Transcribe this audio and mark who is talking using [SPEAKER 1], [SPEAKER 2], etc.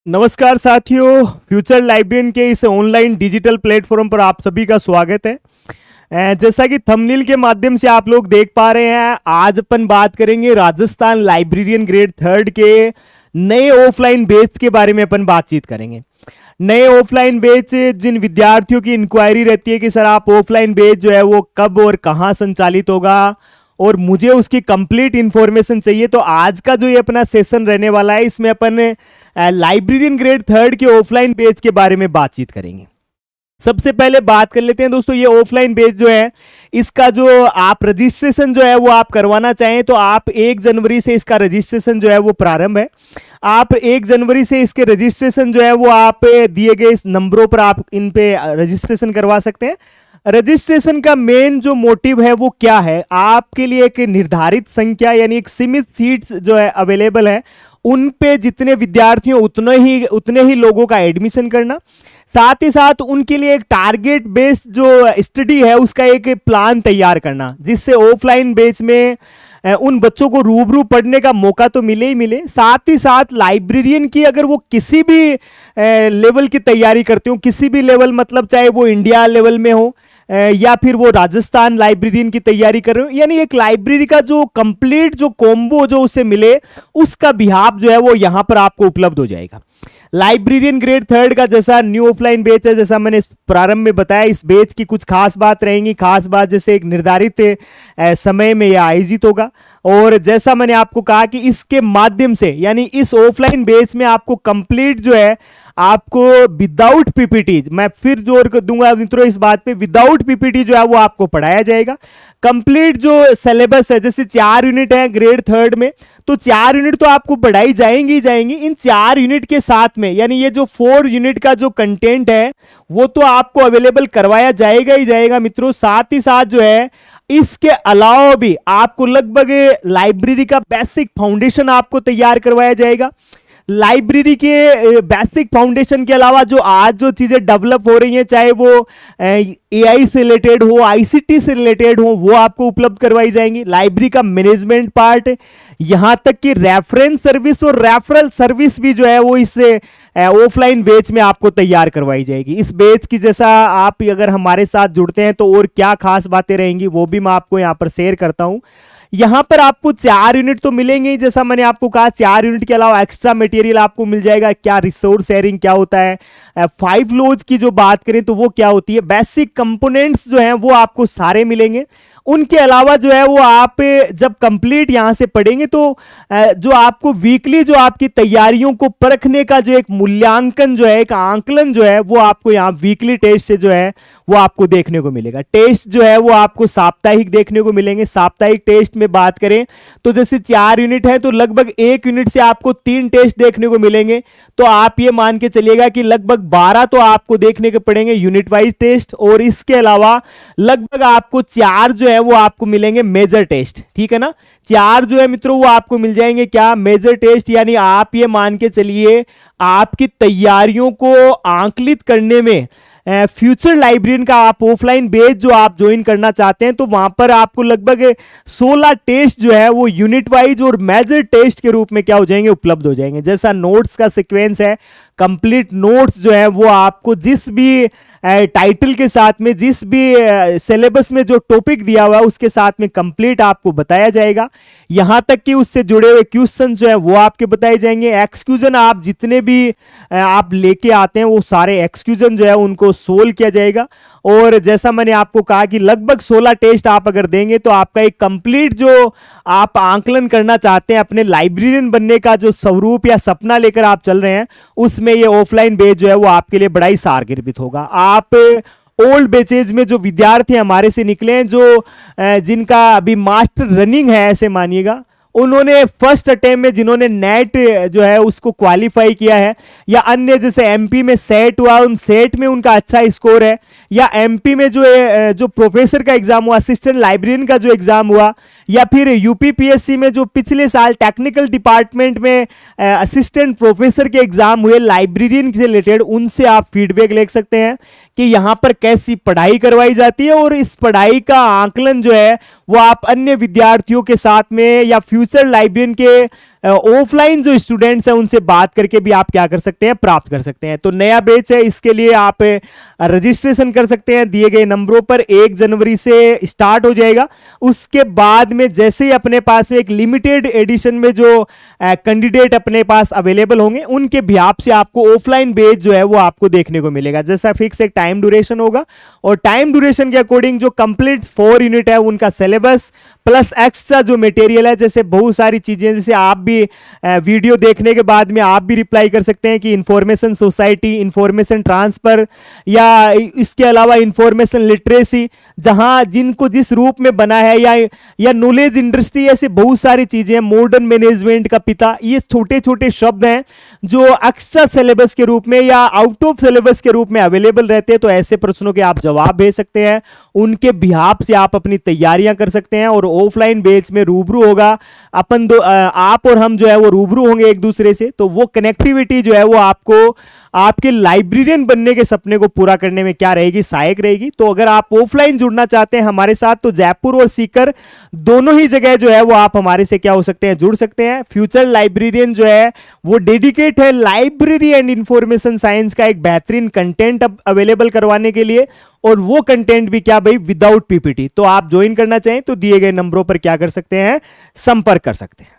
[SPEAKER 1] नमस्कार साथियों, future librarian के इस ऑनलाइन डिजिटल प्लेटफॉर्म पर आप सभी का स्वागत है। जैसा कि थंबनेल के माध्यम से आप लोग देख पा रहे हैं, आज अपन बात करेंगे राजस्थान लाइब्रेरियन ग्रेड 3 के नए ऑफलाइन बैच के बारे में अपन बातचीत करेंगे। नए ऑफलाइन बैच, जिन विद्यार्थियों की इंक्वायरी रहती है कि सर आप ऑफलाइन बैच जो है वो कब और कहाँ संचालित होगा और मुझे उसकी कंप्लीट इंफॉर्मेशन चाहिए, तो आज का जो ये अपना सेशन रहने वाला है इसमें अपन लाइब्रेरियन ग्रेड 3 के ऑफलाइन बैच के बारे में बातचीत करेंगे। सबसे पहले बात कर लेते हैं दोस्तों, ये ऑफलाइन बैच जो है इसका जो आप रजिस्ट्रेशन जो है वो आप करवाना चाहें तो आप 1 जनवरी से इसका रजिस्ट्रेशन जो है वो प्रारंभ है। आप 1 जनवरी से इसके रजिस्ट्रेशन जो है वो आप दिए गए इस नंबरों पर आप इन पे रजिस्ट्रेशन करवा सकते हैं। रजिस्ट्रेशन का मेन जो मोटिव है वो क्या है, आपके लिए एक निर्धारित संख्या यानी एक सीमित सीट्स जो है अवेलेबल है, उन पे जितने विद्यार्थियों उतने ही लोगों का एडमिशन करना, साथ ही साथ उनके लिए एक टारगेट बेस्ड जो स्टडी है उसका एक प्लान तैयार करना, जिससे ऑफलाइन बैच में उन बच्चों को रूबरू पढ़ने का मौका तो मिले ही मिले, साथ ही साथ लाइब्रेरियन की अगर वो किसी भी लेवल की तैयारी करते हो, किसी भी लेवल मतलब चाहे वो इंडिया लेवल में हो या फिर वो राजस्थान लाइब्रेरियन की तैयारी कर रहे हो, यानी एक लाइब्रेरी का जो कंप्लीट जो कॉम्बो जो उसे मिले उसका बिहाफ जो है वो यहां पर आपको उपलब्ध हो जाएगा। लाइब्रेरियन ग्रेड 3 का जैसा न्यू ऑफलाइन बैच है, जैसा मैंने प्रारंभ में बताया, इस बैच की कुछ खास बात रहेंगी। खास बात जैसे एक निर्धारित समय में यह आयोजित होगा, और जैसा मैंने आपको कहा कि इसके माध्यम से यानी इस ऑफलाइन बैच में आपको कंप्लीट जो है आपको विदाउट पीपीटी, मैं फिर जोर दूंगा मित्रों इस बात पे, विदाउट पीपीटी जो है वो आपको पढ़ाया जाएगा। कंप्लीट जो सिलेबस है, जैसे 4 यूनिट है ग्रेड 3 में, तो 4 यूनिट तो आपको पढ़ाई जाएंगी जाएंगी। इन 4 यूनिट के साथ में यानी ये जो 4 यूनिट का जो कंटेंट है वो तो आपको अवेलेबल करवाया जाएगा ही जाएगा मित्रों। साथ ही साथ जो है इसके अलावा भी आपको लगभग लाइब्रेरी का बेसिक फाउंडेशन आपको तैयार करवाया जाएगा। लाइब्रेरी के बेसिक फाउंडेशन के अलावा जो आज जो चीजें डेवलप हो रही हैं, चाहे वो एआई से रिलेटेड हो, आईसीटी से रिलेटेड हो, वो आपको उपलब्ध करवाई जाएंगी। लाइब्रेरी का मैनेजमेंट पार्ट, यहां तक कि रेफरेंस सर्विस और रेफरल सर्विस भी जो है वो इस ऑफलाइन बैच में आपको तैयार करवाई जाएगी। इस बैच की जैसा आप अगर हमारे साथ जुड़ते हैं तो और क्या खास बातें रहेंगी वो भी मैं आपको यहां पर शेयर करता हूं। यहां पर आपको 4 यूनिट तो मिलेंगे ही, जैसा मैंने आपको कहा 4 यूनिट के अलावा एक्स्ट्रा मटेरियल आपको मिल जाएगा। क्या रिसोर्स शेयरिंग क्या होता है, 5 लॉज की जो बात करें तो वो क्या होती है, बेसिक कंपोनेंट्स जो हैं वो आपको सारे मिलेंगे। उनके अलावा जो है वो आप जब कंप्लीट यहां से पढ़ेंगे तो जो आपको वीकली जो आपकी तैयारियों को परखने का जो एक मूल्यांकन जो है, एक आंकलन जो है वो आपको यहां वीकली टेस्ट से जो है वो आपको देखने को मिलेगा। टेस्ट जो है वो आपको साप्ताहिक देखने को मिलेंगे। साप्ताहिक टेस्ट में बात करें तो जैसे 4 यूनिट है तो लगभग 1 यूनिट से आपको 3 टेस्ट देखने को मिलेंगे, तो आप ये मान के चलिएगा कि लगभग 12 तो आपको देखने के पड़ेंगे यूनिट वाइज टेस्ट, और इसके अलावा लगभग आपको 4 जो है वो आपको मिलेंगे मेजर टेस्ट। ठीक है ना, 4 जो है मित्रों वो आपको मिल जाएंगे क्या, मेजर टेस्ट। यानी आप ये मान के चलिए आपकी तैयारियों को आंकलित करने में फ्यूचर लाइब्रेरियन का आप ऑफलाइन बैच जो आप ज्वाइन करना चाहते हैं तो वहां पर आपको लगभग 16 टेस्ट जो है वो यूनिट वाइज और मेजर टेस्ट के रूप में क्या हो जाएंगे, उपलब्ध हो जाएंगे। जैसा नोट्स का सीक्वेंस है, कंप्लीट नोट्स जो है वो आपको जिस भी टाइटल के साथ में, जिस भी सिलेबस में जो टॉपिक दिया हुआ है उसके साथ में कंप्लीट आपको बताया जाएगा। यहां तक कि उससे जुड़े हुए क्वेश्चन जो है वो आपके बताए जाएंगे। एक्सक्यूजन आप जितने भी आप लेके आते हैं वो सारे एक्सक्यूजन जो है उनको सोल्व किया जाएगा। और जैसा मैंने आपको कहा कि लगभग 16 टेस्ट आप अगर देंगे तो आपका एक कंप्लीट जो आप आंकलन करना चाहते हैं अपने लाइब्रेरियन बनने का जो स्वरूप या सपना लेकर आप चल रहे हैं, उसमें ये ऑफलाइन बैच जो है वो आपके लिए बड़ा ही सारगिर्भित होगा। आप ओल्ड बैचेज में जो विद्यार्थी हमारे से निकले हैं, जो जिनका अभी मास्टर रनिंग है, ऐसे मानिएगा, उन्होंने फर्स्ट अटेम्प्ट में जिन्होंने नेट जो है उसको क्वालिफाई किया है, या अन्य जैसे एमपी में सेट हुआ, उन सेट में उनका अच्छा स्कोर है, या एमपी में जो प्रोफेसर का एग्जाम हुआ, असिस्टेंट लाइब्रेरियन का जो एग्जाम हुआ, या फिर यूपीपीएससी में जो पिछले साल टेक्निकल डिपार्टमेंट में असिस्टेंट प्रोफेसर के एग्जाम हुए लाइब्रेरियन से रिलेटेड, उनसे आप फीडबैक ले सकते हैं कि यहां पर कैसी पढ़ाई करवाई जाती है, और इस पढ़ाई का आंकलन जो है वो आप अन्य विद्यार्थियों के साथ में या फ्यूचर लाइब्रेरियन के ऑफलाइन जो स्टूडेंट्स हैं उनसे बात करके भी आप क्या कर सकते हैं, प्राप्त कर सकते हैं। तो नया बैच है, इसके लिए आप रजिस्ट्रेशन कर सकते हैं दिए गए नंबरों पर। 1 जनवरी से स्टार्ट हो जाएगा। उसके बाद में जैसे ही अपने पास में एक लिमिटेड एडिशन में जो कैंडिडेट अपने पास अवेलेबल होंगे उनके बिहाफ से आपको ऑफलाइन बैच जो है वो आपको देखने को मिलेगा। जैसा फिक्स एक टाइम ड्यूरेशन होगा और टाइम ड्यूरेशन के अकॉर्डिंग जो कंप्लीट 4 यूनिट है उनका सिलेबस प्लस एक्स्ट्रा जो मटेरियल है, जैसे बहुत सारी चीजें, जैसे आप भी वीडियो देखने के बाद में आप भी रिप्लाई कर सकते हैं कि इंफॉर्मेशन सोसाइटी, इंफॉर्मेशन ट्रांसफर या इसके अलावा इंफॉर्मेशन लिटरेसी, जहां जिनको जिस रूप में बना है, या नॉलेज इंडस्ट्री, ऐसे बहुत सारी चीजें, मॉडर्न मैनेजमेंट का पिता, ये छोटे छोटे शब्द हैं जो एक्स्ट्रा सिलेबस के रूप में या आउट ऑफ सिलेबस के रूप में अवेलेबल रहते हैं। तो ऐसे प्रश्नों के आप जवाब भेज सकते हैं, उनके बिहाफ से आप अपनी तैयारियां कर सकते हैं। और ऑफलाइन बैच में रूबरू होगा अपन आप और हम जो है वो रूबरू होंगे एक दूसरे से। तो वो कनेक्टिविटी जो है वो आपको आपके लाइब्रेरियन बनने के सपने को पूरा करने में क्या रहेगी, सहायक रहेगी। तो अगर आप ऑफलाइन जुड़ना चाहते हैं हमारे साथ तो जयपुर और सीकर दोनों ही जगह जो है वो आप हमारे से क्या हो सकते हैं, जुड़ सकते हैं। फ्यूचर लाइब्रेरियन जो है वो डेडिकेट है लाइब्रेरी एंड इंफॉर्मेशन साइंस का एक बेहतरीन कंटेंट अवेलेबल करवाने के लिए, और वो कंटेंट भी क्या भाई, विदाउट पीपीटी। तो आप ज्वाइन करना चाहें तो दिए गए नंबरों पर क्या कर सकते हैं, संपर्क कर सकते हैं।